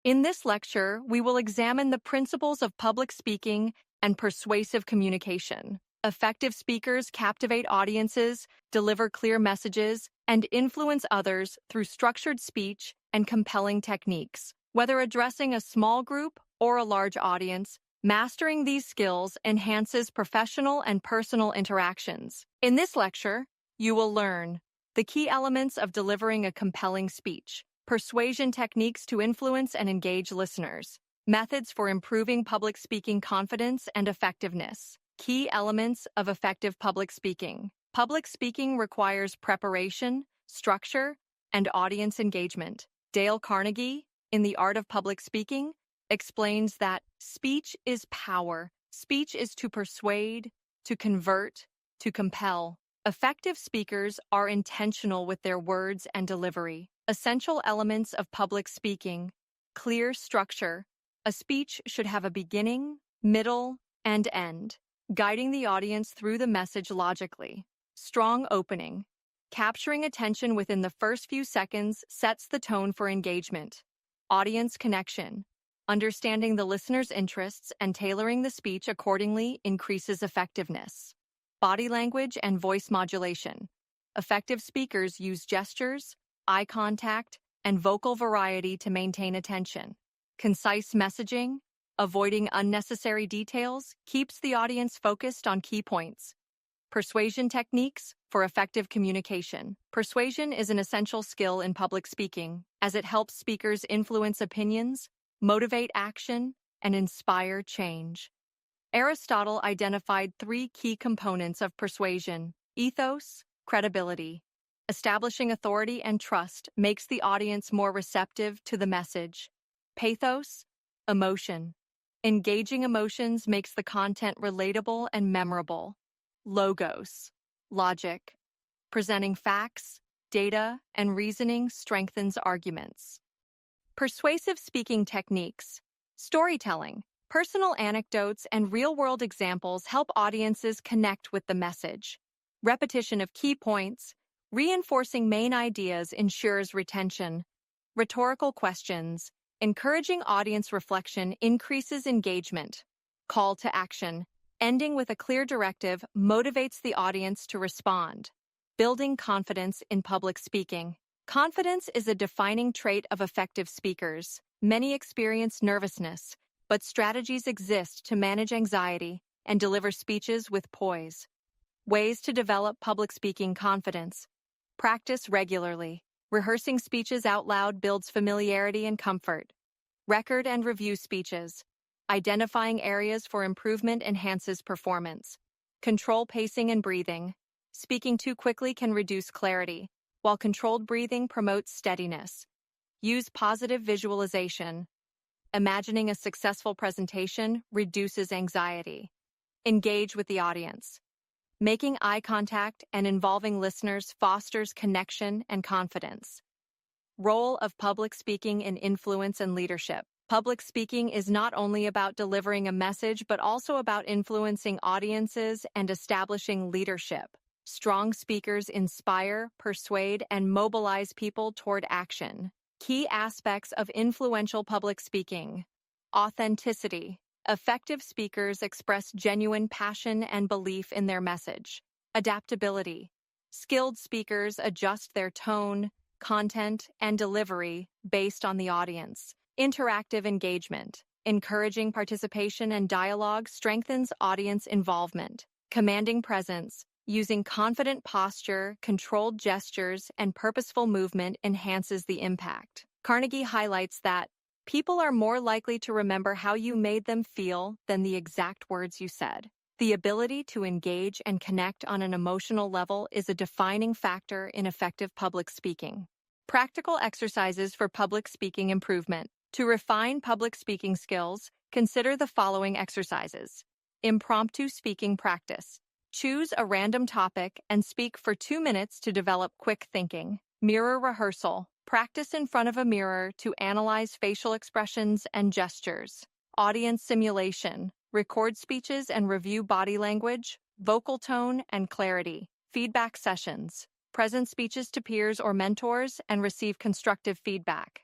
In this lecture, we will examine the principles of public speaking and persuasive communication. Effective speakers captivate audiences, deliver clear messages, and influence others through structured speech and compelling techniques. Whether addressing a small group or a large audience, mastering these skills enhances professional and personal interactions. In this lecture, you will learn the key elements of delivering a compelling speech, persuasion techniques to influence and engage listeners, methods for improving public speaking confidence and effectiveness, key elements of effective public speaking. Public speaking requires preparation, structure, and audience engagement. Dale Carnegie, in The Art of Public Speaking, explains that speech is power. Speech is to persuade, to convert, to compel. Effective speakers are intentional with their words and delivery. Essential elements of public speaking: clear structure. A speech should have a beginning, middle, and end, guiding the audience through the message logically. Strong opening. Capturing attention within the first few seconds sets the tone for engagement. Audience connection. Understanding the listener's interests and tailoring the speech accordingly increases effectiveness. Body language and voice modulation. Effective speakers use gestures, eye contact, and vocal variety to maintain attention. Concise messaging, avoiding unnecessary details, keeps the audience focused on key points. Persuasion techniques for effective communication. Persuasion is an essential skill in public speaking, as it helps speakers influence opinions, motivate action, and inspire change. Aristotle identified 3 key components of persuasion: ethos, credibility. Establishing authority and trust makes the audience more receptive to the message. Pathos, emotion. Engaging emotions makes the content relatable and memorable. Logos, logic. Presenting facts, data, and reasoning strengthens arguments. Persuasive speaking techniques. Storytelling. Personal anecdotes and real-world examples help audiences connect with the message. Repetition of key points, reinforcing main ideas ensures retention. Rhetorical questions. Encouraging audience reflection increases engagement. Call to action. Ending with a clear directive motivates the audience to respond. Building confidence in public speaking. Confidence is a defining trait of effective speakers. Many experience nervousness, but strategies exist to manage anxiety and deliver speeches with poise. Ways to develop public speaking confidence. Practice regularly. Rehearsing speeches out loud builds familiarity and comfort. Record and review speeches. Identifying areas for improvement enhances performance. Control pacing and breathing. Speaking too quickly can reduce clarity, while controlled breathing promotes steadiness. Use positive visualization. Imagining a successful presentation reduces anxiety. Engage with the audience. Making eye contact and involving listeners fosters connection and confidence. Role of public speaking in influence and leadership. Public speaking is not only about delivering a message, but also about influencing audiences and establishing leadership. Strong speakers inspire, persuade, and mobilize people toward action. Key aspects of influential public speaking. Authenticity. Effective speakers express genuine passion and belief in their message. Adaptability. Skilled speakers adjust their tone, content, and delivery based on the audience. Interactive engagement. Encouraging participation and dialogue strengthens audience involvement. Commanding presence. Using confident posture, controlled gestures, and purposeful movement enhances the impact. Carnegie highlights that people are more likely to remember how you made them feel than the exact words you said. The ability to engage and connect on an emotional level is a defining factor in effective public speaking. Practical exercises for public speaking improvement. To refine public speaking skills, consider the following exercises. Impromptu speaking practice. Choose a random topic and speak for 2 minutes to develop quick thinking. Mirror rehearsal. Practice in front of a mirror to analyze facial expressions and gestures. Audience simulation. Record speeches and review body language, vocal tone, and clarity. Feedback sessions. Present speeches to peers or mentors and receive constructive feedback.